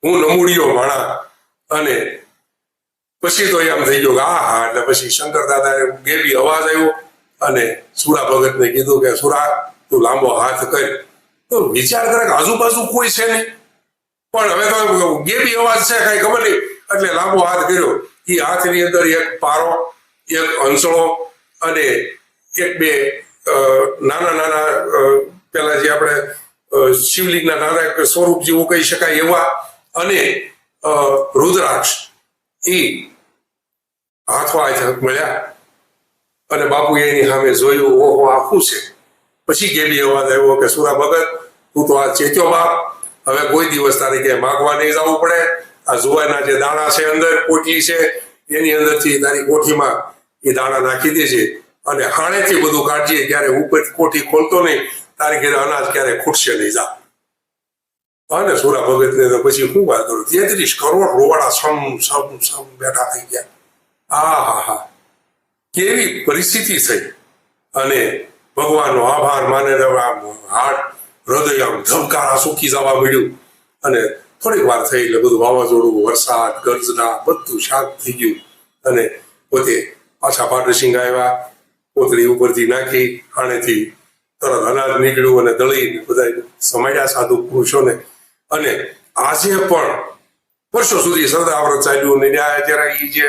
હું નમૂડિયો માણા. અને પછી તો એમ થઈ ગયું કે હા. એટલે પછી શંકર દાદાએ ગેબી અવાજ આવ્યો અને સુરા ભગતને કીધું કે સુરા તું લાંબો હાથ કર. તો વિચાર કરે કે આજુબાજુ કોઈ છે નહીં, પણ હવે તો ગેબી અવાજ છે કઈ ખબર નહીં, એટલે લાંબો હાથ કર્યો. એ હાથની અંદર એક પારો, એક હંસળો અને એક બે નાના નાના પેલા જે આપણે શિવલિંગના નાના સ્વરૂપ જેવું કહી શકાય એવા અને રુદ્રાક્ષ એ હાથમાં મળ્યા. અને બાપુ એની સામે જોયું, ઓહો આ શું છે? પછી ગેબી અવાજ આવ્યો કે સુરા ભગત તું તો આ ચેત્યો બાપ, હવે કોઈ દિવસ તારે ક્યાંય માગવા નહીં જવું પડે. આ જુવારના જે દાણા છે અંદર કોઠી છે એની અંદરથી તારી કોઠીમાં એ દાણા નાખી દેજે અને હાણેથી બધું કાઢજે. ક્યારે ઉપર કોઠી ખોલતો નહીં, તારી ઘરે અનાજ ક્યારે ખૂટશે નહીં. જા. અને સુરા ભગતને તો પછી શું વાત કરું, 33 કરોડ રોવાડા સમ સમ સમ બેઠા થઈ ગયા. હા હા, કેવી પરિસ્થિતિ થઈ. અને ભગવાનનો આભાર માને આમ હાર્ટ હૃદય આમ ધબકારા સુકી જવા મળ્યું. અને થોડીક વાર થઈ એટલે બધું વાવાઝોડું, વરસાદ, ગર્જના બધું શાંત થઈ ગયું. અને પોતે પાછા પાટરસિંહ આવ્યા, કોથળી ઉપરથી નાખી, આણેથી તરત અનાજ નીકળ્યું અને દળી બધા સમાડ્યા સાધુ પુરુષોને. અને આજે પણ વર્ષો સુધી સદાવ્રત ચાલ્યું. ને અત્યારે એ જે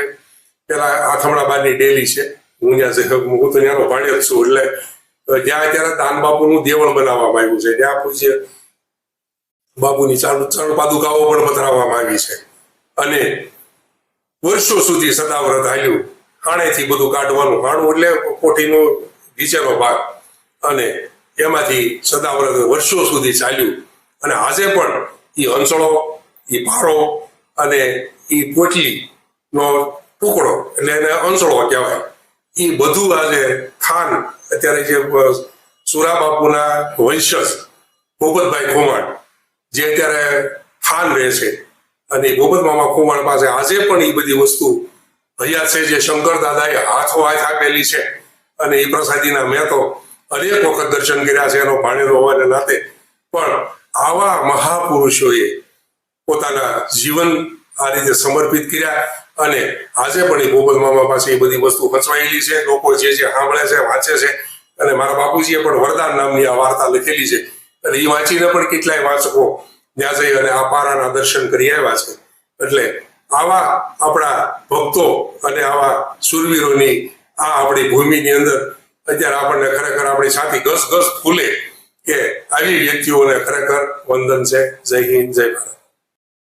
પેલા આથમણાબાદની ડેલી છે, હું તો ત્યાંનો ભાણ્યો જ છું, એટલે ત્યાં અત્યારે દાન બાપુનું દેવળ બનાવવામાં આવ્યું છે. ત્યાં પૂછ્ય બાપુની ચરણ પાદુકાઓ પણ પધરાવવામાં આવી છે. અને વર્ષો સુધી સદાવ્રત હાલ્યું. હાણેથી બધું કાઢવાનું, હાણું એટલે કોઠીનો નીચેનો ભાગ, અને એમાંથી સદાવ્રત વર્ષો સુધી ચાલ્યું. અને આજે પણ એ હંસળો, એ ભારો અને એ પોટલીનો ટુકડો એટલે એને હંસળો કહેવાય, એ બધું આજે ખાન અત્યારે જે સુરા બાપુના વંશજ ગોપતભાઈ ખોમાણ જે અત્યારે ખાન રહે છે, અને ગોપત મામા ખોમાણ પાસે આજે પણ એ બધી વસ્તુ હૈયા છે જે શંકર દાદાએ હાથો હાથ આપેલી છે. અને એ પ્રસાદીના મેં તો અનેક વખત દર્શન કર્યા છે એનો ભાણેલો હોવાને નાતે. પણ આવા મહાપુરુષોએ પોતાના જીવન આ રીતે સમર્પિત કર્યા. અને આજે પણ એ ગોપત મામા પાસે એ બધી વસ્તુ ખચવાયેલી છે. લોકો જે સાંભળે છે, વાંચે છે. અને મારા બાપુજીએ પણ વરદાન નામની આ વાર્તા લખેલી છે, અને એ વાંચીને પણ કેટલાય વાંચકો ત્યાં જઈ અને આ પારાના દર્શન કરી આવ્યા છે. એટલે આવા આપણા ભક્તો અને આવા સુરવીરોની આ આપણી ભૂમિની અંદર અત્યારે આપણને ખરેખર આપણી છાતી ગસ ગસ ફૂલે કે આવી વ્યક્તિઓને ખરેખર વંદન છે. જય હિન્દ, જય ભારત.